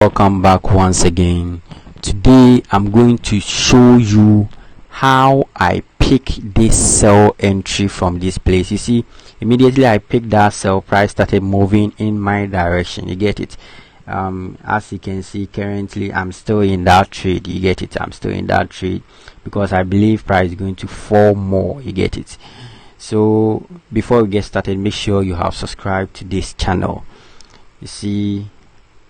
Welcome back once again. Today I'm going to show you how I pick this sell entry from this place. You see, immediately I picked that sell, price started moving in my direction. You get it? As you can see, currently I'm still in that trade. You get it? I'm still in that trade because I believe price is going to fall more. You get it? So before we get started, make sure you have subscribed to this channel. You see,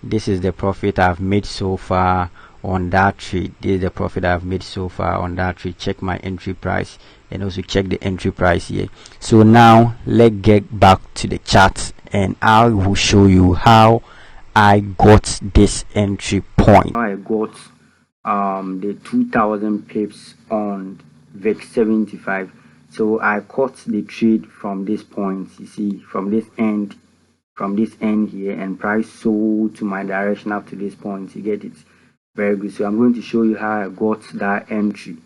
this is the profit I've made so far on that trade. This is the profit I've made so far on that trade. Check my entry price and also check the entry price here. So now let's get back to the chart and I will show you how I got this entry point. I got the 2000 pips on VIX 75. So I caught the trade from this point, you see, from this end here, and price sold to my direction up to this point. You get it? Very good. So I'm going to show you how I got that entry.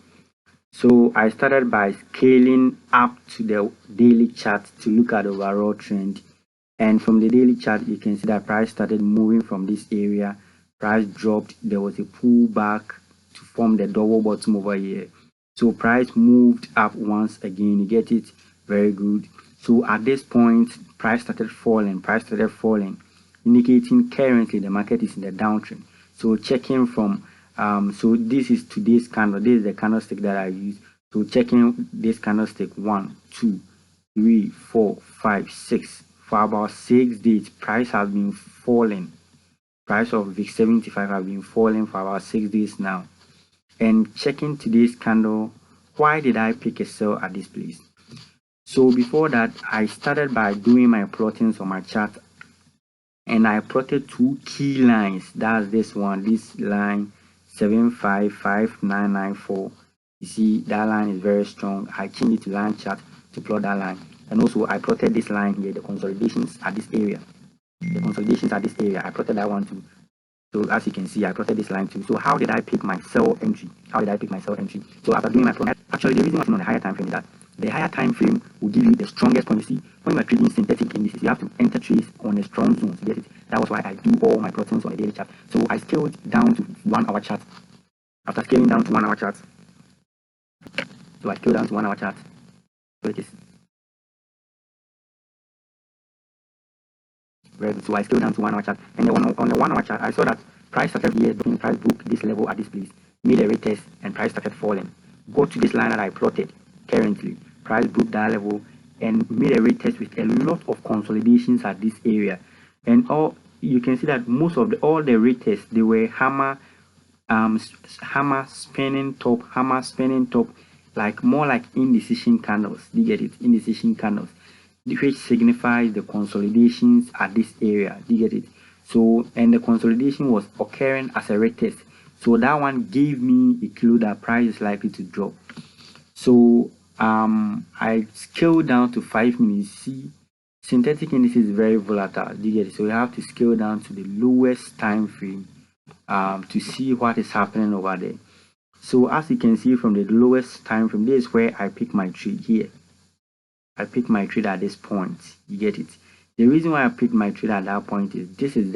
So I started by scaling up to the daily chart to look at the overall trend, and from the daily chart you can see that price started moving from this area. Price dropped, there was a pullback to form the double bottom over here. So price moved up once again. You get it? Very good. So at this point price started falling, indicating currently the market is in the downtrend. So checking from so this is today's candle, this is the candlestick that I use. So checking this candlestick, 1 2 3 4 5 6, for about 6 days price has been falling. Price of VIX 75 has been falling for about 6 days now. And checking today's candle, why did I pick a sell at this place? So before that, I started by doing my plottings on my chart, and I plotted two key lines. That's this one, this line 755994. You see that line is very strong. I changed it to line chart to plot that line, and also I plotted this line here, the consolidations at this area. I plotted that one too. So as you can see, I plotted this line too. So how did I pick my sell entry? So after doing my plot, actually the reason why I'm on the higher time frame is that the higher time frame will give you the strongest point. You see, when you are trading synthetic indices, you have to enter trades on a strong zone to get it. That was why I do all my plottings on the daily chart. So I scaled down to 1 hour chart. After scaling down to 1 hour chart, so I scaled down to 1 hour chart. So it is very good. So I scaled down to 1 hour chart, and on the 1 hour chart, I saw that price started here, price broke this level at this place, made a retest, and price started falling. Go to this line that I plotted currently. Price broke that level and made a retest with a lot of consolidations at this area, and all you can see that most of all the retests, they were hammer spinning top, like more like indecision candles. You get it? Indecision candles, which signifies the consolidations at this area. You get it? So, and the consolidation was occurring as a retest, so that one gave me a clue that price is likely to drop. So I scaled down to 5 minutes. See, synthetic indices is very volatile. You get it? So you have to scale down to the lowest time frame to see what is happening over there. So as you can see from the lowest time frame, this is where I pick my trade here. I pick my trade at this point. You get it? The reason why I picked my trade at that point is this is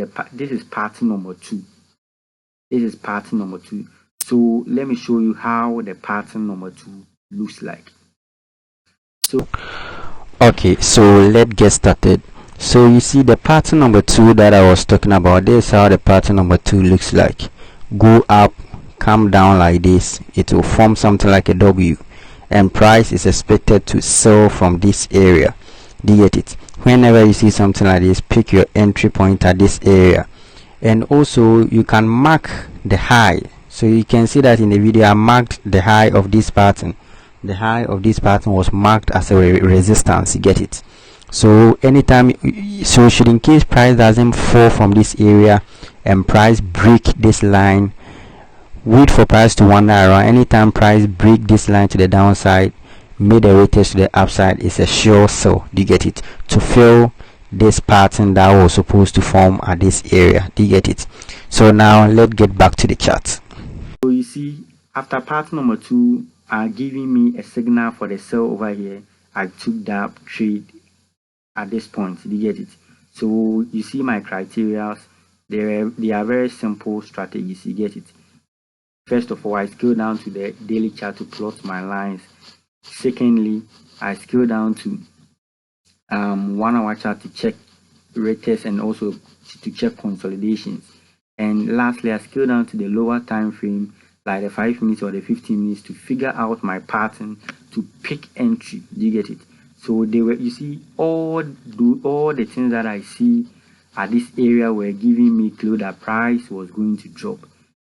pattern number 2. This is pattern number 2. So let me show you how the pattern number 2 looks like. So Okay, so let's get started. So you see the pattern number 2 that I was talking about. This is how the pattern number 2 looks like. Go up, come down like this, it will form something like a W, and price is expected to sell from this area. Do you get it? Whenever you see something like this, pick your entry point at this area, and also you can mark the high. So you can see that in the video I marked the high of this pattern. The high of this pattern was marked as a resistance. You get it? So anytime, so should in case price doesn't fall from this area and price break this line, wait for price to wander around. Anytime price break this line to the downside, made a retest to the upside, is a sure sell. Do you get it? To fill this pattern that was supposed to form at this area. Do you get it? So now let's get back to the chart. So you see, after pattern number 2 giving me a signal for the sell over here, I took that trade at this point. Do you get it? So you see my criteria. They are very simple strategies, you get it. First of all, I scale down to the daily chart to plot my lines. Secondly, I scale down to 1 hour chart to check retest and also to check consolidations. And lastly, I scale down to the lower time frame, like the 5 minutes or the 15 minutes, to figure out my pattern to pick entry. Do you get it? So they were, you see, all the things that I see at this area were giving me clue that price was going to drop.